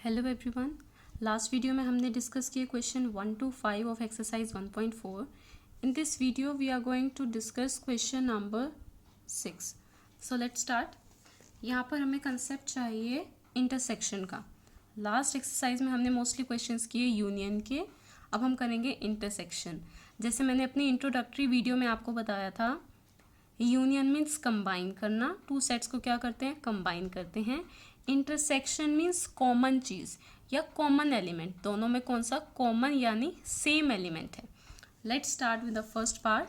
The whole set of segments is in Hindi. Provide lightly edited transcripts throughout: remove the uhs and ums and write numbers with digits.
Hello everyone. लास्ट वीडियो में हमने डिस्कस किए question 1 to 5 of exercise 1.4। In this video we are going to discuss question number 6। So let's start. यहाँ पर हमें कंसेप्ट चाहिए इंटरसेक्शन का। लास्ट एक्सरसाइज में हमने मोस्टली क्वेश्चंस किए यूनियन के, अब हम करेंगे इंटरसेक्शन। जैसे मैंने अपनी इंट्रोडक्टरी वीडियो में आपको बताया था, यूनियन मीन्स कंबाइन करना, टू सेट्स को क्या करते हैं, कंबाइन करते हैं। इंटरसेक्शन मीन्स कॉमन चीज़ या कॉमन एलिमेंट, दोनों में कौन सा कॉमन यानी सेम एलिमेंट है। Let's start with the first part,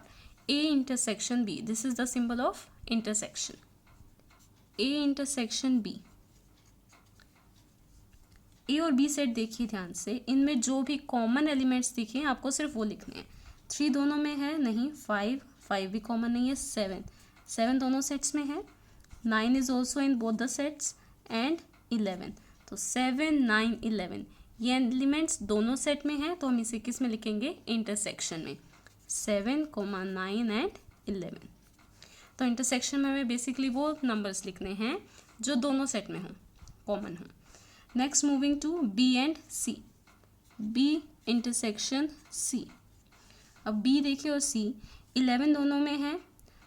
A intersection B. This is the symbol of intersection. A intersection B, A और बी सेट देखिए ध्यान से, इनमें जो भी कॉमन एलिमेंट्स दिखे आपको सिर्फ वो लिखने हैं। 3 दोनों में है नहीं, 5 भी कॉमन नहीं है, 7 दोनों सेट्स में है, 9 is also in both the sets and 11। तो 7, 9, 11 ये एलिमेंट्स दोनों सेट में हैं, तो हम इसे किस में लिखेंगे, इंटरसेक्शन में। 7, 9 एंड 11। तो इंटरसेक्शन में हमें बेसिकली वो नंबर्स लिखने हैं जो दोनों सेट में हों, कॉमन हों। Next moving to B and C. B intersection C. अब बी देखिए और सी, 11 दोनों में है,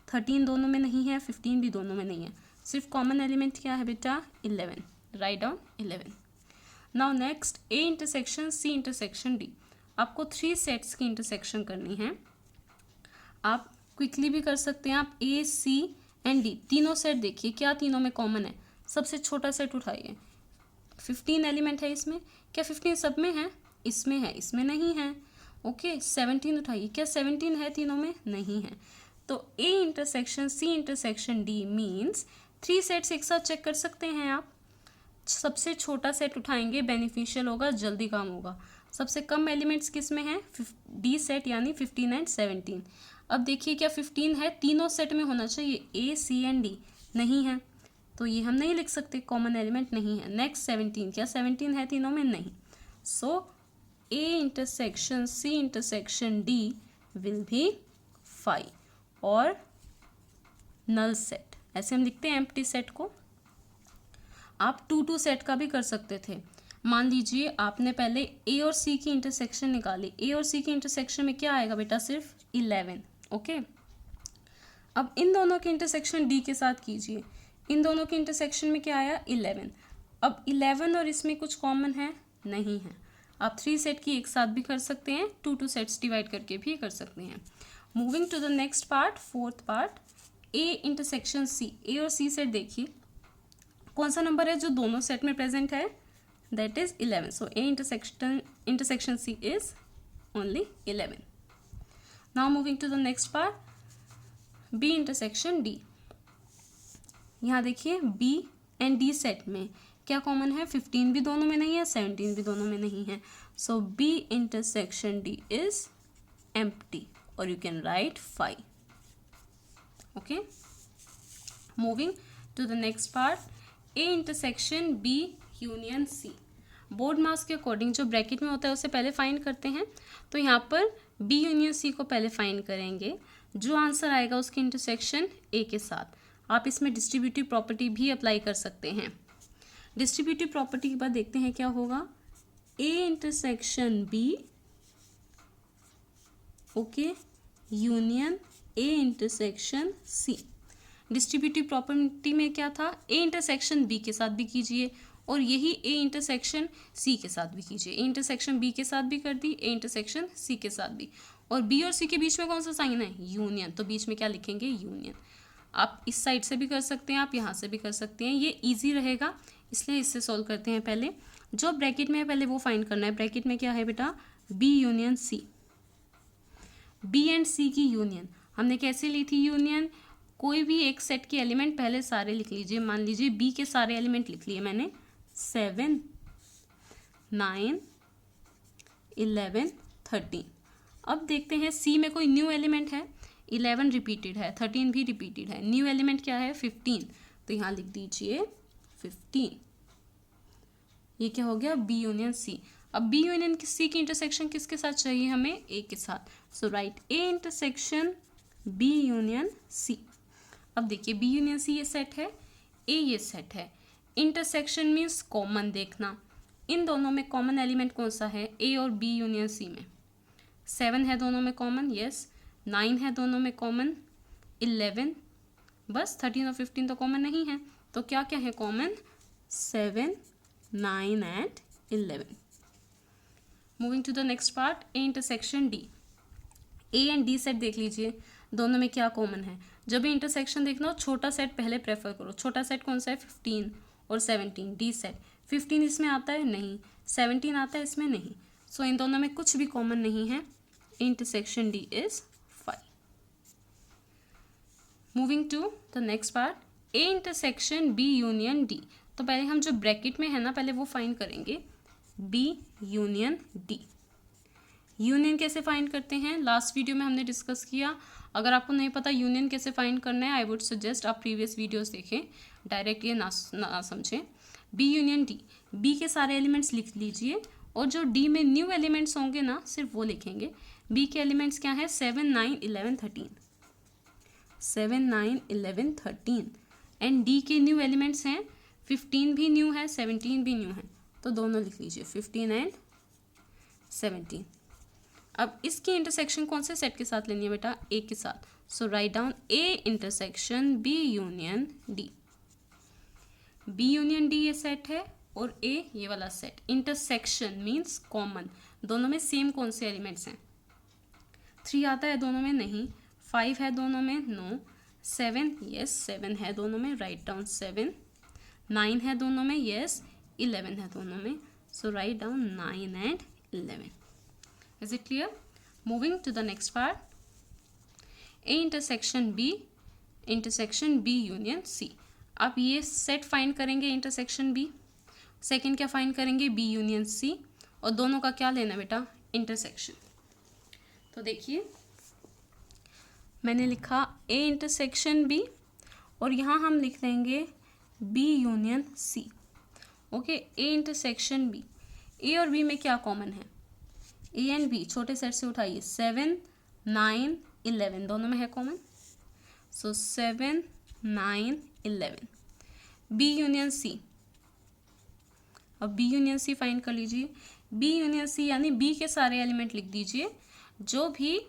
13 दोनों में नहीं है, 15 भी दोनों में नहीं है। सिर्फ कॉमन एलिमेंट क्या है बेटा, 11। Write down 11। Now next A intersection C intersection D. आपको 3 सेट्स की इंटरसेक्शन करनी है। आप क्विकली भी कर सकते हैं। आप ए सी एंड डी तीनों सेट देखिए, क्या तीनों में कॉमन है। सबसे छोटा सेट उठाइए, 15 एलिमेंट है इसमें, क्या 15 सब में है, इसमें है, इसमें नहीं है। ओके 17 उठाइए, क्या 17 है तीनों में, नहीं है। तो A intersection C intersection D means 3 sets एक साथ चेक कर सकते हैं आप। सबसे छोटा सेट उठाएंगे, बेनिफिशियल होगा, जल्दी काम होगा। सबसे कम एलिमेंट्स किस में है, डी सेट यानी 15 एंड 17। अब देखिए क्या 15 है, तीनों सेट में होना चाहिए, ए सी एंड डी नहीं है, तो ये हम नहीं लिख सकते, कॉमन एलिमेंट नहीं है। नेक्स्ट 17, क्या 17 है तीनों में, नहीं। So A intersection C intersection D will be 5 और नल सेट। ऐसे हम लिखते हैं एम्प्टी सेट को। आप 2 सेट का भी कर सकते थे। मान लीजिए आपने पहले ए और सी की इंटरसेक्शन निकाली, ए और सी की इंटरसेक्शन में क्या आएगा बेटा, सिर्फ 11। ओके, अब इन दोनों के इंटरसेक्शन डी के साथ कीजिए, इन दोनों के इंटरसेक्शन में क्या आया, 11। अब 11 और इसमें कुछ कॉमन है, नहीं है। आप 3 सेट की एक साथ भी कर सकते हैं, 2 सेट्स डिवाइड करके भी कर सकते हैं। Moving to the next part, fourth part, A intersection C. A और सी सेट देखिए, कौन सा नंबर है जो दोनों सेट में प्रेजेंट है, that is 11। So A intersection C is only 11। Now moving to the next part, B intersection D. यहाँ देखिए बी एंड डी सेट में क्या कॉमन है, 15 भी दोनों में नहीं है, 17 भी दोनों में नहीं है। So B intersection D is empty और you can write 5। Okay, moving to the next part, A intersection B union C. Board मास के अकॉर्डिंग जो ब्रैकेट में होता है उसे पहले फाइंड करते हैं। तो यहाँ पर बी यूनियन सी को पहले फाइंड करेंगे, जो आंसर आएगा उसकी इंटरसेक्शन ए के साथ। आप इसमें डिस्ट्रीब्यूटिव प्रॉपर्टी भी अप्लाई कर सकते हैं। डिस्ट्रीब्यूटिव प्रॉपर्टी के बाद देखते हैं क्या होगा, A intersection B, okay, union A intersection C. Distributive property में क्या था, ए इंटरसेक्शन बी के साथ भी कीजिए और यही ए इंटरसेक्शन सी के साथ भी कीजिए। ए इंटरसेक्शन बी के साथ भी कर दी, ए इंटरसेक्शन सी के साथ भी। और बी और सी के बीच में कौन सा साइन है, यूनियन, तो बीच में क्या लिखेंगे, यूनियन। आप इस साइड से भी कर सकते हैं, आप यहाँ से भी कर सकते हैं, ये ईजी रहेगा, इसलिए इससे सॉल्व करते हैं। पहले जो ब्रैकेट में है पहले वो फाइंड करना है। ब्रैकेट में क्या है बेटा, B union C. B and C की यूनियन हमने कैसे ली थी, यूनियन कोई भी एक सेट के एलिमेंट पहले सारे लिख लीजिए। मान लीजिए बी के सारे एलिमेंट लिख लिए मैंने, 7, 9, 11, 13। अब देखते हैं सी में कोई न्यू एलिमेंट है, 11 रिपीटेड है, 13 भी रिपीटेड है। न्यू एलिमेंट क्या है, 15, तो यहाँ लिख दीजिए 15। ये क्या हो गया, बी यूनियन सी। अब बी यूनियन सी की इंटरसेक्शन किसके साथ चाहिए हमें, ए के साथ। So write A intersection B union C. अब देखिए बी यूनियन सी ये सेट है, ए ये सेट है। इंटरसेक्शन मीन्स कॉमन देखना, इन दोनों में कॉमन एलिमेंट कौन सा है, ए और बी यूनियन सी में। 7 है दोनों में कॉमन, यस। 9 है दोनों में कॉमन, 11, बस 13 और 15 तो कॉमन नहीं है, तो क्या क्या है common, 7, 9 and 11। Moving to the next part, A intersection D. A and D set देख लीजिए, दोनों में क्या कॉमन है। जब भी इंटरसेक्शन देखना हो छोटा सेट पहले प्रेफर करो। छोटा सेट कौन सा है, 15 और 17, डी सेट। 15 इसमें आता है नहीं, 17 आता है इसमें नहीं, सो इन दोनों में कुछ भी कॉमन नहीं है। Intersection D is 5। Moving to the next part, A intersection B union D. तो पहले हम जो ब्रैकेट में है ना, पहले वो फाइंड करेंगे, बी यूनियन डी। यूनियन कैसे फाइंड करते हैं, लास्ट वीडियो में हमने डिस्कस किया। अगर आपको नहीं पता यूनियन कैसे फाइंड करना है, आई वुड सजेस्ट आप प्रीवियस वीडियोस देखें, डायरेक्ट ये ना समझें। बी यूनियन डी, बी के सारे एलिमेंट्स लिख लीजिए और जो डी में न्यू एलिमेंट्स होंगे ना, सिर्फ वो लिखेंगे। बी के एलिमेंट्स क्या है, 7, 9, 11, 13, 7, 9, 11, 13 एंड डी के न्यू एलिमेंट्स हैं, 15 भी न्यू है, 17 भी न्यू है, तो दोनों लिख लीजिए, 15 एंड 17। अब इसकी इंटरसेक्शन कौन से सेट के साथ लेनी है बेटा, ए के साथ। So write down A intersection B union D. B union D ये सेट है और ए ये वाला सेट। इंटरसेक्शन मीन्स कॉमन, दोनों में सेम कौन से एलिमेंट्स हैं। 3 आता है दोनों में, नहीं। 5 है दोनों में, नो। 7, यस 7 है दोनों में, राइट डाउन 7। 9 है दोनों में, यस। 11 है दोनों में, so write down 9 and 11। Is it clear? Moving to the next part, A intersection B union C। आप ये सेट फाइंड करेंगे इंटरसेक्शन B, सेकेंड क्या फाइंड करेंगे, B यूनियन C, और दोनों का क्या लेना बेटा, इंटरसेक्शन। तो देखिए मैंने लिखा A इंटरसेक्शन B और यहाँ हम लिख देंगे B union C। Okay, A intersection B, A और B में क्या कॉमन है, ए एंड बी छोटे सेट से उठाइए, 7, 9, 11 दोनों में है कॉमन, सो 7, 9, 11। बी यूनियन सी, अब बी यूनियन सी फाइंड कर लीजिए। बी यूनियन सी यानी बी के सारे एलिमेंट लिख दीजिए, जो भी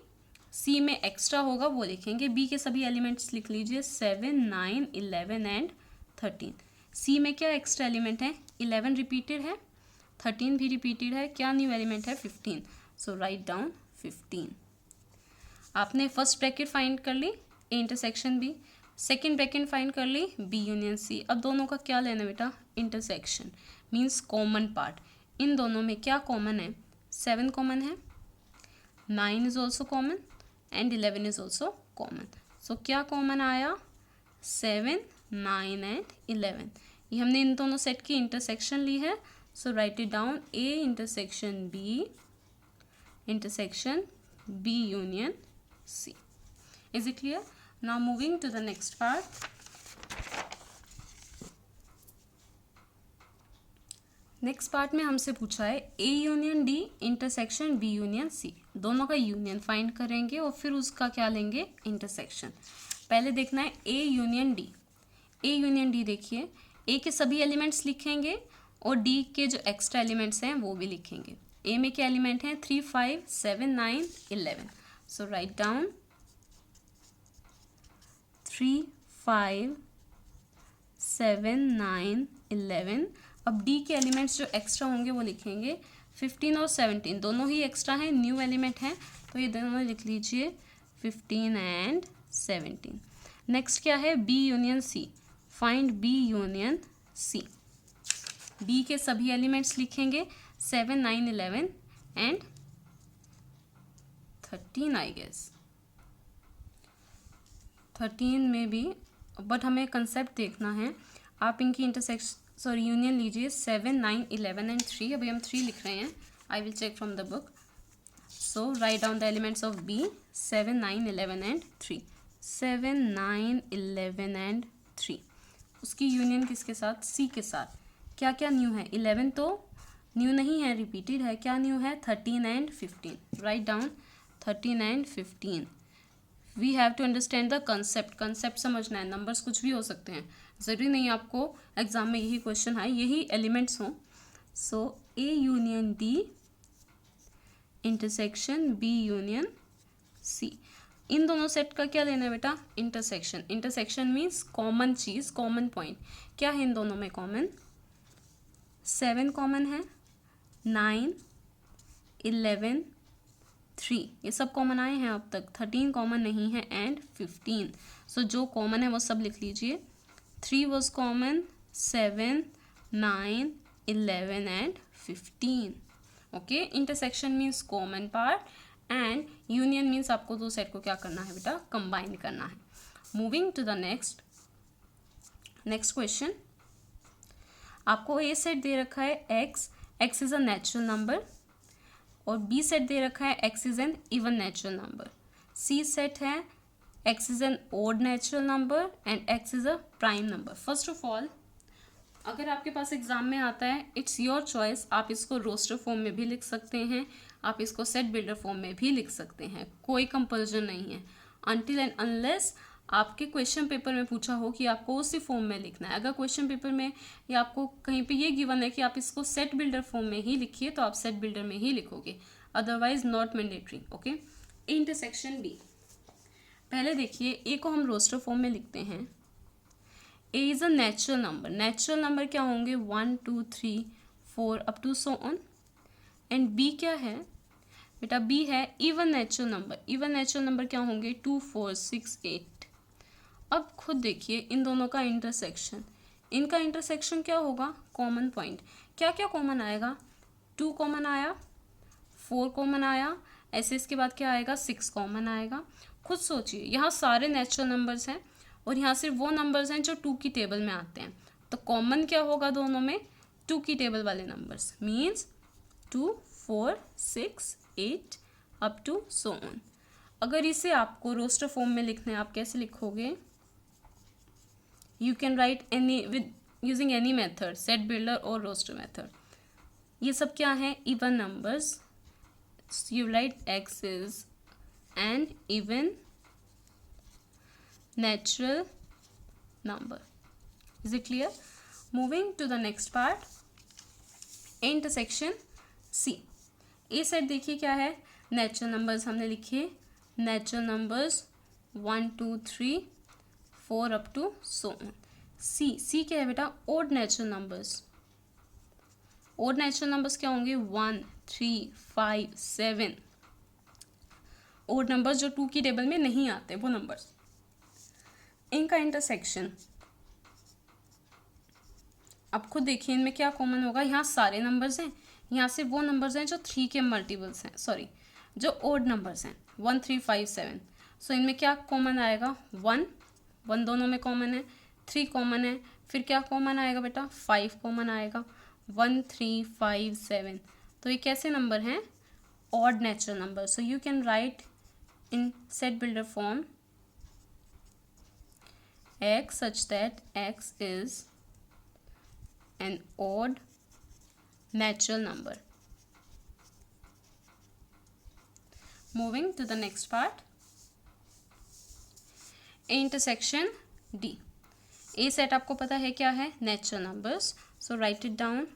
सी में एक्स्ट्रा होगा वो लिखेंगे। बी के सभी एलिमेंट्स लिख लीजिए, 7, 9, 11 एंड 13। सी में क्या एक्स्ट्रा एलिमेंट है, 11 रिपीटेड है, 13 भी रिपीटेड है, क्या न्यू एलिमेंट है, 15। So write down 15। आपने फर्स्ट ब्रैकेट फाइंड कर ली, A intersection B. Second bracket find कर ली, बी यूनियन सी। अब दोनों का क्या लेना बेटा, इंटरसेक्शन मीन्स कॉमन पार्ट। इन दोनों में क्या कॉमन है, 7 कॉमन है, 9 is also common and 11 is also common. So क्या कॉमन आया, 7, 9 एंड 11। ये हमने इन दोनों सेट की इंटरसेक्शन ली है। So write it down, A intersection B union C. Is it clear? Now moving to the next part. Next part में हमसे पूछा है A union D intersection B union C। दोनों का यूनियन फाइंड करेंगे और फिर उसका क्या लेंगे, इंटरसेक्शन। पहले देखना है A union D। A union D देखिए, A के सभी एलिमेंट्स लिखेंगे और D के जो एक्स्ट्रा एलिमेंट्स हैं वो भी लिखेंगे। A में क्या एलिमेंट हैं, 3, 5, 7, 9, 11। सो राइट डाउन 3, 5, 7, 9, 11। अब D के एलिमेंट्स जो एक्स्ट्रा होंगे वो लिखेंगे, 15 और 17 दोनों ही एक्स्ट्रा हैं, न्यू एलिमेंट हैं, तो ये दोनों लिख लीजिए, 15 एंड 17। नेक्स्ट क्या है, B union C। Find B union C। B के सभी एलिमेंट्स लिखेंगे, 7, 9, 11 एंड 13 आई गेस, 13 में भी, बट हमें कंसेप्ट देखना है। आप इनकी यूनियन लीजिए, 7, 9, 11 एंड 3। अभी हम 3 लिख रहे हैं, I will check from the book. So write down the elements of B, 7, 9, 11 and 3। 7, 9, 11 and 3। उसकी यूनियन किसके साथ, सी के साथ। क्या क्या न्यू है, 11 तो न्यू नहीं है, रिपीटेड है। क्या न्यू है, 13 and 15। Write down 13 and 15। We have to understand the concept समझना है। नंबर्स कुछ भी हो सकते हैं, ज़रूरी नहीं आपको एग्जाम में यही क्वेश्चन आए, यही एलिमेंट्स हों। सो A union D intersection B union C। इन दोनों सेट का क्या लेना है बेटा? इंटरसेक्शन। इंटरसेक्शन मीन्स कॉमन चीज़, कॉमन पॉइंट। क्या है इन दोनों में कॉमन? 7 कॉमन है, 9, 11, 3 ये सब कॉमन आए हैं अब तक। 13 कॉमन नहीं है एंड 15। सो जो कॉमन है वो सब लिख लीजिए। 3 was common, 7, 9, 11 and 15। Okay, intersection means common part and union means आपको दो सेट को क्या करना है बेटा? कंबाइन करना है। Moving to the next question. आपको ए सेट दे रखा है x is a natural number, और बी सेट दे रखा है x is an even natural number. C set है x is an odd natural number and x is a prime number. First of all, अगर आपके पास एग्जाम में आता है, इट्स योर चॉइस, आप इसको रोस्टर फॉर्म में भी लिख सकते हैं, आप इसको सेट बिल्डर फॉर्म में भी लिख सकते हैं, कोई कंपल्सन नहीं है। अनटिल एंड अनलेस आपके क्वेश्चन पेपर में पूछा हो कि आपको उसी फॉर्म में लिखना है। अगर क्वेश्चन पेपर में या आपको कहीं पे ये गिवन है कि आप इसको सेट बिल्डर फॉर्म में ही लिखिए, तो आप सेट बिल्डर में ही लिखोगे, otherwise not mandatory. Okay, intersection B. पहले देखिए, ए को हम रोस्टर फॉर्म में लिखते हैं। A is a natural number. Natural number क्या होंगे? 1, 2, 3, 4 up to so on. And B क्या है बेटा? बी है even natural number. Even natural number क्या होंगे? 2, 4, 6, 8। अब खुद देखिए इन दोनों का इंटरसेक्शन। इनका इंटरसेक्शन क्या होगा? Common point. क्या क्या कॉमन आएगा? 2 कॉमन आया, 4 कॉमन आया, ऐसे इसके बाद क्या आएगा? 6 कॉमन आएगा। खुद सोचिए, यहाँ सारे नेचुरल नंबर्स हैं और यहाँ सिर्फ वो नंबर्स हैं जो 2 की टेबल में आते हैं। तो कॉमन क्या होगा दोनों में? 2 की टेबल वाले numbers, means 2, 4, 6, 8 up to so on. अगर इसे आपको रोस्टर फॉर्म में लिखना है, आप कैसे लिखोगे? You can right any with using any method, set builder और रोस्टर मेथड। ये सब क्या है? Even numbers. You right x is an even natural number. Is it clear? Moving to the next part, intersection C. A set देखिए क्या है? नेचुरल नंबर्स हमने लिखे, natural numbers 1, 2, 3, 4 up to so on. C क्या है बेटा? Odd natural numbers. Odd natural numbers क्या होंगे? 1, 3, 5, 7। ओड नंबर्स जो 2 की टेबल में नहीं आते, वो नंबर्स। इनका इंटरसेक्शन, अब खुद देखिए इनमें क्या कॉमन होगा? यहाँ सारे नंबर्स हैं, यहाँ से वो नंबर्स हैं जो 3 के मल्टीपल्स हैं, सॉरी जो ओड नंबर्स हैं, 1, 3, 5, 7। सो इनमें क्या कॉमन आएगा? 1 दोनों में कॉमन है, 3 कॉमन है, फिर क्या कॉमन आएगा बेटा? 5 कॉमन आएगा। 1, 3, 5, 7। तो ये कैसे नंबर हैं? Odd natural number. So you can right in set builder form x such that x is an odd natural number. Moving to the next part, intersection D. A set आपको पता है क्या है? Natural numbers. So write it down,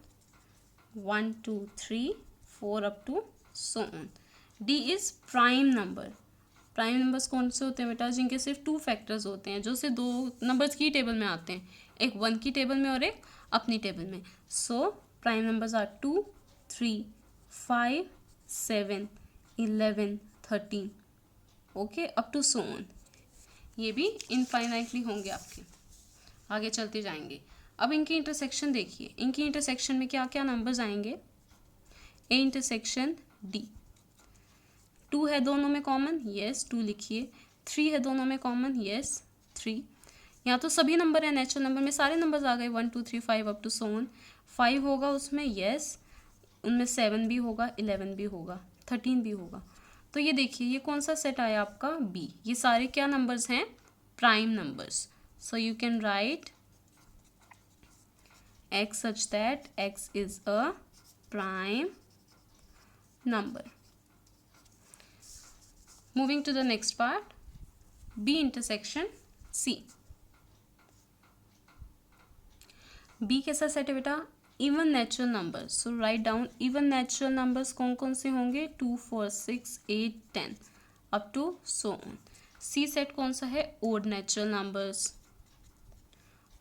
1, 2, 3, 4 up to so on. D is prime number. Prime numbers कौन से होते हैं बेटा? जिनके सिर्फ 2 फैक्टर्स होते हैं, जो सिर्फ 2 नंबर्स की टेबल में आते हैं, एक 1 की टेबल में और एक अपनी टेबल में। So prime numbers are 2, 3, 5, 7, 11, 13। Okay, up to so on. ये भी इनफाइनाइटली होंगे आपके, आगे चलते जाएंगे। अब इनकी इंटरसेक्शन देखिए, इनकी इंटरसेक्शन में क्या क्या नंबर्स आएंगे? ए इंटरसेक्शन डी। 2 है दोनों में कॉमन, यस 2 लिखिए। 3 है दोनों में कॉमन, यस 3। यहाँ तो सभी नंबर है, नेचुरल नंबर में सारे नंबर्स आ गए, 1, 2, 3, 5 अप टू सो ऑन। 5 होगा उसमें, यस, उनमें 7 भी होगा, 11 भी होगा, 13 भी होगा। तो ये देखिए, ये कौन सा सेट आया आपका? बी। ये सारे क्या नंबर्स हैं? Prime numbers. So you can right x such that x is a prime number. Moving to the next part, B intersection C. B कैसा सेट है बेटा? Even natural numbers, so write down even natural numbers कौन कौन से होंगे, 2 4 6 8 10 up to so on. C set कौन सा है, odd natural numbers,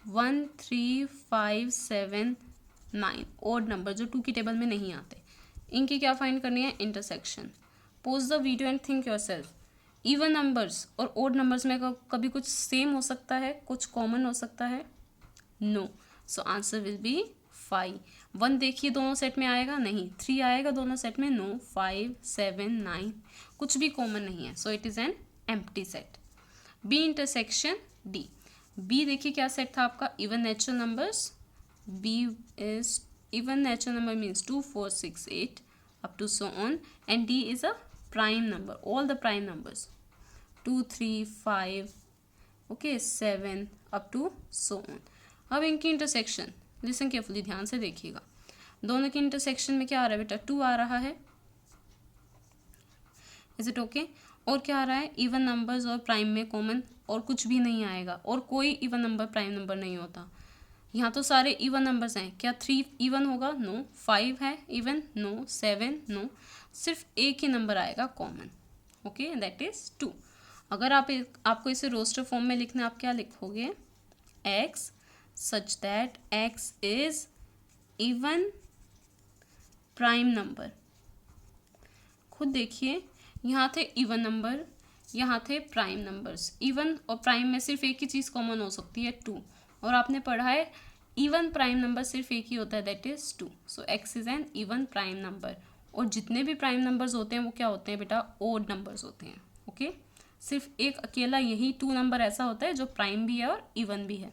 1 3 5 7 9 odd number जो 2 की टेबल में नहीं आते। इनकी क्या फाइंड करनी है, intersection. Pose the video and think yourself, even numbers और ओड नंबर्स में कभी कुछ सेम हो सकता है, कुछ कॉमन हो सकता है, no. So answer will be 5। 1 देखिए दोनों सेट में आएगा नहीं, 3 आएगा दोनों सेट में, नो। 5 7 9 कुछ भी कॉमन नहीं है, so it is an empty set. B intersection D, B देखिए क्या सेट था आपका, even natural numbers, B is even natural number means 2 4 6 8 up to so on, and D is a prime number, all the prime numbers, 2 3 5 okay 7 up to so on। अब इनकी इंटरसेक्शन, लिसन केयरफुली, ध्यान से देखिएगा, दोनों की इंटरसेक्शन में क्या आ रहा है बेटा, 2 आ रहा है, इज इट ओके। और क्या आ रहा है, इवन नंबर्स और प्राइम में कॉमन, और कुछ भी नहीं आएगा, और कोई इवन नंबर प्राइम नंबर नहीं होता। यहाँ तो सारे इवन नंबर्स हैं, क्या 3 इवन होगा, नो। 5 है इवन, नो। 7 नो, सिर्फ एक ही नंबर आएगा कॉमन, ओके, दैट इज 2। अगर आपको इसे रोस्टर फॉर्म में लिखना है, आप क्या लिखोगे, x such that x is even prime number. खुद देखिए, यहाँ थे इवन नंबर, यहाँ थे प्राइम नंबर्स। इवन और प्राइम में सिर्फ एक ही चीज़ कॉमन हो सकती है, 2, और आपने पढ़ा है इवन प्राइम नंबर सिर्फ एक ही होता है, that is 2। So x is an even prime number. और जितने भी प्राइम नंबर्स होते हैं वो क्या होते हैं बेटा, ओड नंबर्स होते हैं, ओके। सिर्फ एक अकेला यही 2 नंबर ऐसा होता है जो प्राइम भी है और इवन भी है।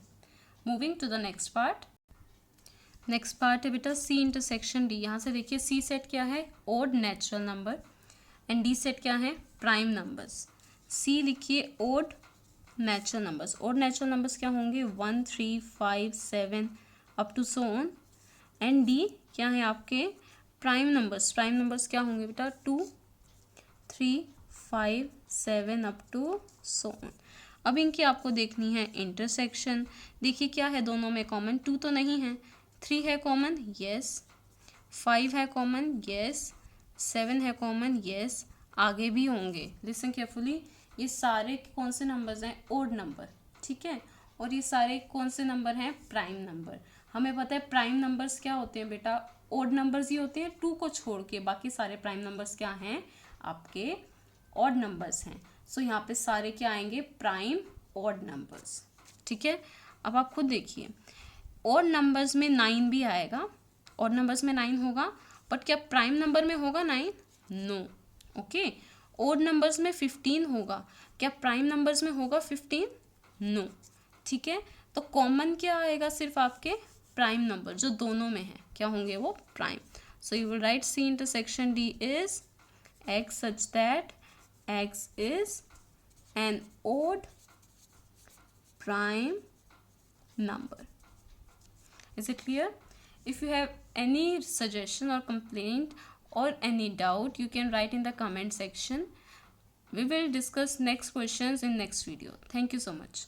Moving to the next part. Next part है बेटा सी इंटरसेक्शन डी। यहाँ से देखिए सी सेट क्या है, odd natural number, and D set क्या है, प्राइम नंबर्स। सी लिखिए ओड नेचुरल नंबर्स, और नेचुरल नंबर्स क्या होंगे, 1 3 5 7 up to so on, and D क्या है आपके, प्राइम नंबर्स। प्राइम नंबर्स क्या होंगे बेटा, 2 3 5 7 अप टू सो ऑन। अब इनकी आपको देखनी है इंटरसेक्शन। देखिए क्या है दोनों में कॉमन, 2 तो नहीं है, 3 है कॉमन, यस। 5 है कॉमन, यस। 7 है कॉमन, यस। आगे भी होंगे, लिसन केयरफुली, ये सारे कौन से नंबर्स हैं, ओड नंबर, ठीक है। और ये सारे कौन से नंबर हैं, प्राइम नंबर। हमें पता है प्राइम नंबर्स क्या होते हैं बेटा, ओड नंबर्स ही होते हैं, 2 को छोड़ के बाकी सारे प्राइम नंबर्स क्या हैं, आपके ऑड नंबर्स हैं। सो यहाँ पे सारे क्या आएंगे, प्राइम ऑड नंबर्स, ठीक है। अब आप खुद देखिए, ऑड नंबर्स में 9 भी आएगा, ऑड नंबर्स में 9 होगा, बट क्या प्राइम नंबर में होगा 9, नो, ओके। ओड नंबर्स में 15 होगा, क्या प्राइम नंबर्स में होगा 15, नो, ठीक है। तो कॉमन क्या आएगा, सिर्फ आपके प्राइम नंबर जो दोनों में है, क्या होंगे वो, prime. So you will write C intersection D is x such that x is an odd prime number. Is it clear? If you have any suggestion or complaint or any doubt, you can write in the comment section. We will discuss next questions in next video. Thank you so much.